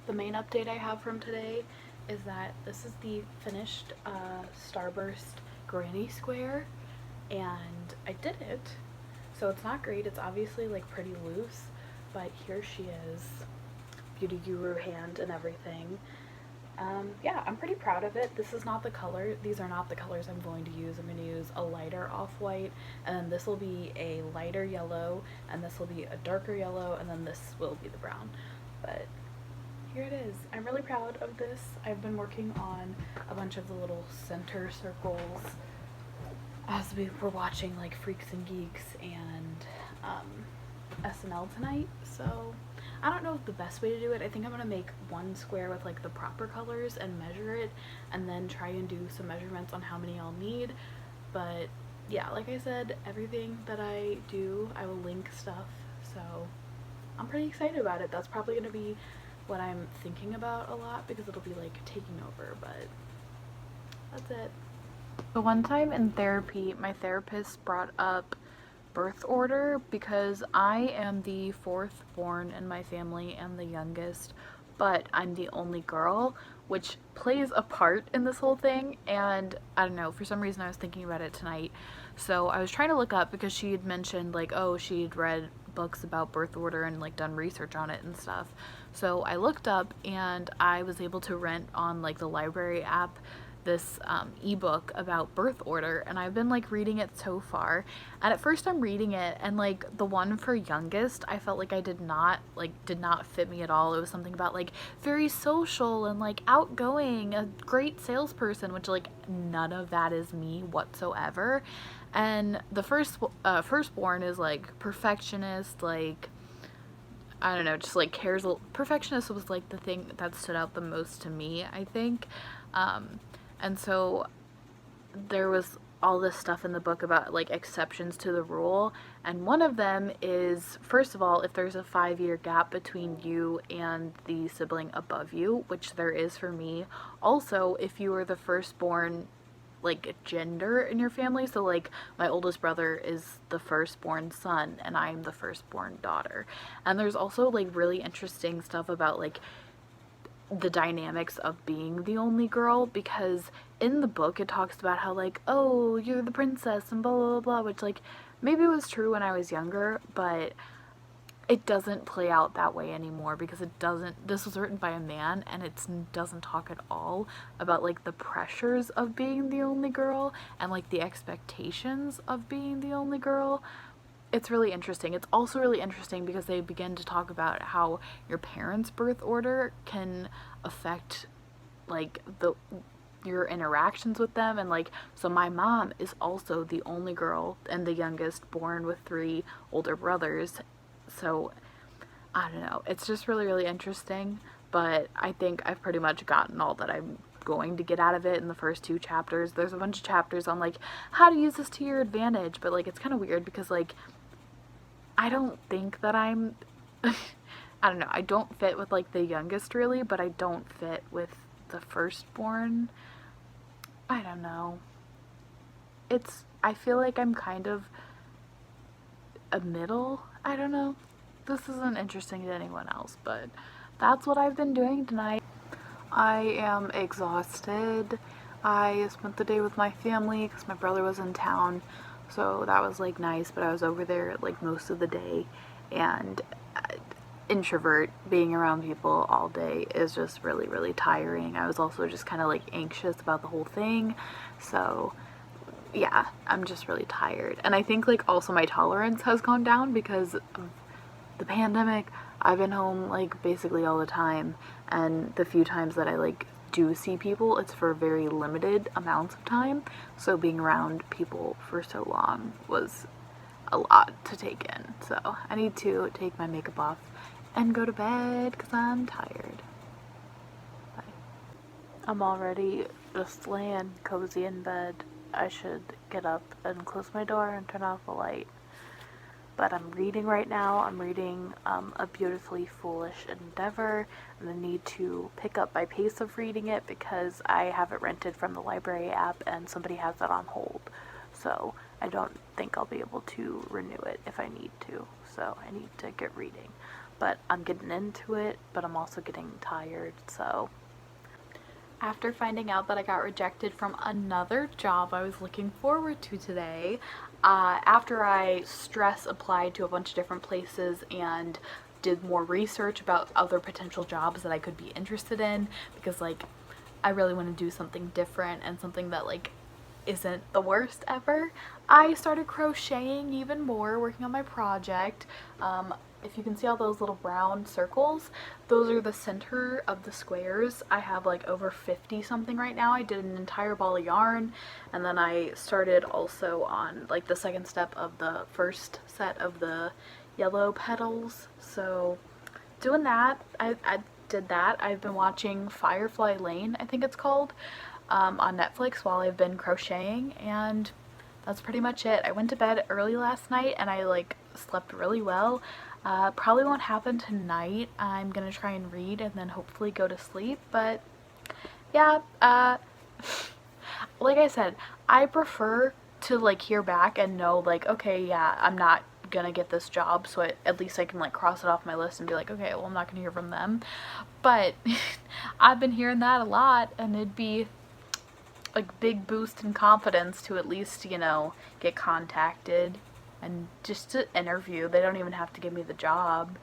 the main update I have from today is that this is the finished Starburst granny square, and I did it. So it's not great, it's obviously like pretty loose, but here she is, beauty guru hand and everything. Yeah, I'm pretty proud of it. This is not the color, these are not the colors I'm going to use. I'm going to use a lighter off-white, and then this will be a lighter yellow, and this will be a darker yellow, and then this will be the brown. But here it is. I'm really proud of this. I've been working on a bunch of the little center circles as we were watching like Freaks and Geeks and SNL tonight, so I don't know the best way to do it. I think I'm gonna make one square with like the proper colors and measure it, and then try and do some measurements on how many I'll need. But yeah, like I said, everything that I do, I will link stuff, so I'm pretty excited about it. That's probably gonna be what I'm thinking about a lot because it'll be like taking over, but that's it. So one time in therapy, my therapist brought up birth order because I am the fourth born in my family and the youngest, but I'm the only girl, which plays a part in this whole thing. And I don't know, for some reason I was thinking about it tonight. So I was trying to look up because she had mentioned like, oh, she'd read books about birth order and like done research on it and stuff. So I looked up and I was able to rent on like the library app this ebook about birth order, and I've been like reading it so far. And at first I'm reading it, and like the one for youngest, I felt like I did not fit me at all. It was something about like very social and like outgoing, a great salesperson, which like none of that is me whatsoever. And the firstborn is like perfectionist, like I don't know, just like cares. Perfectionist was like the thing that stood out the most to me, I think. And so there was all this stuff in the book about like exceptions to the rule, and one of them is, first of all, if there's a 5-year gap between you and the sibling above you, which there is for me. Also, if you are the firstborn like gender in your family, so like my oldest brother is the firstborn son and I'm the firstborn daughter. And there's also like really interesting stuff about like the dynamics of being the only girl, because in the book it talks about how like, oh, you're the princess and blah blah blah, which like maybe was true when I was younger, but it doesn't play out that way anymore because it doesn't, this was written by a man, and it doesn't talk at all about like the pressures of being the only girl and like the expectations of being the only girl. It's really interesting. It's also really interesting because they begin to talk about how your parents' birth order can affect like your interactions with them. And like, so my mom is also the only girl and the youngest, born with 3 older brothers. So I don't know, it's just really, really interesting. But I think I've pretty much gotten all that I'm going to get out of it in the first 2 chapters. There's a bunch of chapters on like how to use this to your advantage, but like it's kind of weird because like I don't think that I'm I don't know, I don't fit with like the youngest really, but I don't fit with the firstborn. I don't know. I feel like I'm kind of a middle. I don't know. This isn't interesting to anyone else, but that's what I've been doing tonight. I am exhausted. I spent the day with my family because my brother was in town, so that was like nice, but I was over there like most of the day, and introvert, being around people all day is just really, really tiring. I was also just kind of like anxious about the whole thing, so yeah, I'm just really tired. And I think like also my tolerance has gone down because of the pandemic. I've been home like basically all the time, and the few times that I like do see people, it's for very limited amounts of time, so being around people for so long was a lot to take in. So I need to take my makeup off and go to bed because I'm tired. Bye. I'm already just laying cozy in bed. I should get up and close my door and turn off the light. But I'm reading right now. I'm reading A Beautifully Foolish Endeavor, and I need to pick up my pace of reading it because I have it rented from the library app and somebody has it on hold. So I don't think I'll be able to renew it if I need to. So I need to get reading. but I'm getting into it, but I'm also getting tired. So after finding out that I got rejected from another job I was looking forward to today, after I applied to a bunch of different places and did more research about other potential jobs that I could be interested in, because like I really want to do something different and something that like isn't the worst ever, I started crocheting even more, working on my project. If you can see all those little brown circles, those are the center of the squares. I have like over 50 something right now. I did an entire ball of yarn, and then I started also on like the second step of the first set of the yellow petals. So doing that, I did that. I've been watching Firefly Lane, I think it's called, on Netflix while I've been crocheting, and that's pretty much it. I went to bed early last night and I like slept really well. Probably won't happen tonight. I'm gonna try and read and then hopefully go to sleep, but yeah, like I said, I prefer to like hear back and know like, okay, yeah, I'm not gonna get this job, so at least I can like cross it off my list and be like, okay, well, I'm not gonna hear from them. But I've been hearing that a lot, and it'd be like big boost in confidence to at least, you know, get contacted and just to interview. They don't even have to give me the job.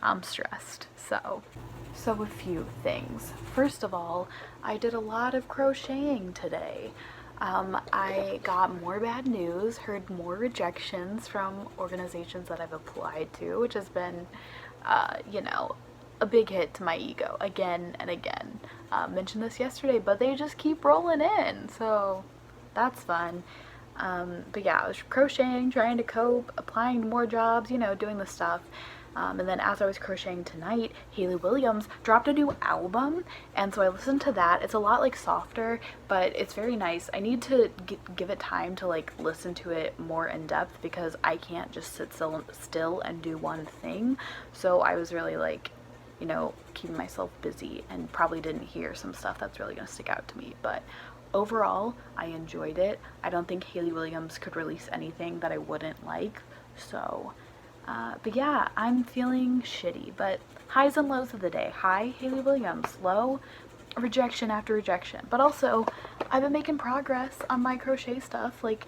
I'm stressed. So a few things. First of all, I did a lot of crocheting today. I got more bad news, heard more rejections from organizations that I've applied to, which has been, you know, a big hit to my ego again and again. Mentioned this yesterday, but they just keep rolling in, so that's fun. But yeah, I was crocheting, trying to cope, applying to more jobs, you know, doing the stuff. And then as I was crocheting tonight, Hayley Williams dropped a new album, and so I listened to that. It's a lot like softer, but it's very nice. I need to give it time to like listen to it more in depth, because I can't just sit still and do one thing. So I was really like, you know, keeping myself busy and probably didn't hear some stuff that's really gonna stick out to me. But overall, I enjoyed it. I don't think Hayley Williams could release anything that I wouldn't like. So but yeah, I'm feeling shitty, but highs and lows of the day. High, Hayley Williams. Low, rejection after rejection. But also, I've been making progress on my crochet stuff. Like,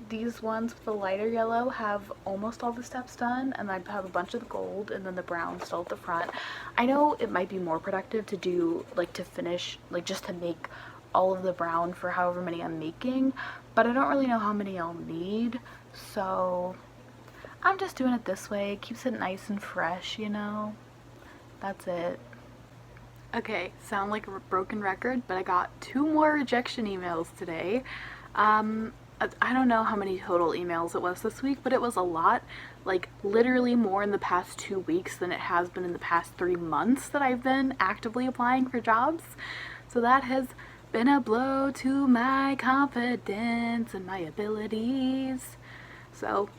these ones with the lighter yellow have almost all the steps done, and I have a bunch of the gold, and then the brown still at the front. I know it might be more productive to do, like, to finish, like, just to make all of the brown for however many I'm making, but I don't really know how many I'll need, so I'm just doing it this way. It keeps it nice and fresh, you know? That's it. Okay, sound like a broken record, but I got 2 more rejection emails today. I don't know how many total emails it was this week, but it was a lot. Like, literally more in the past 2 weeks than it has been in the past 3 months that I've been actively applying for jobs. So that has been a blow to my confidence and my abilities. So,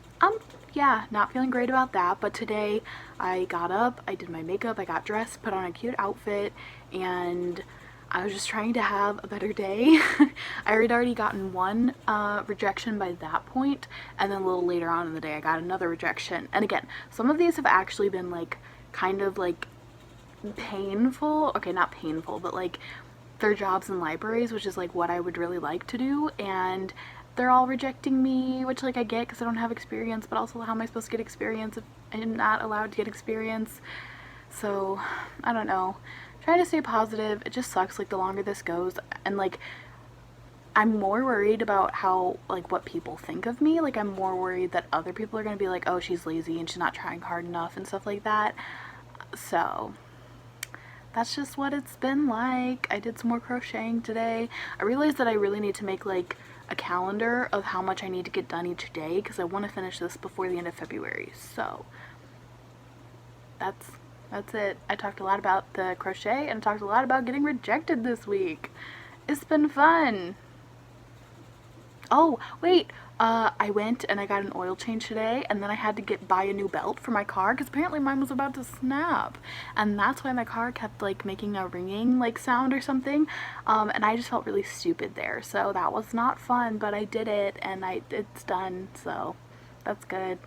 yeah, not feeling great about that, but today I got up, I did my makeup, I got dressed, put on a cute outfit, and I was just trying to have a better day. I had already gotten one rejection by that point, and then a little later on in the day I got another rejection. And again, some of these have actually been like kind of like painful. Okay, not painful, but like they're jobs in libraries, which is like what I would really like to do, and they're all rejecting me, which like I get because I don't have experience, but also how am I supposed to get experience if I'm not allowed to get experience? So I don't know. Trying to stay positive. It just sucks like the longer this goes, and like I'm more worried about how like what people think of me. Like I'm more worried that other people are gonna be like, oh, she's lazy and she's not trying hard enough and stuff like that. So that's just what it's been like. I did some more crocheting today. I realized that I really need to make like a calendar of how much I need to get done each day, because I want to finish this before the end of February. So that's it. I talked a lot about the crochet and talked a lot about getting rejected this week. It's been fun. Oh, wait. I went and I got an oil change today, and then I had to buy a new belt for my car because apparently mine was about to snap, and that's why my car kept like making a ringing like sound or something, and I just felt really stupid there. So that was not fun, but I did it, and it's done, so that's good.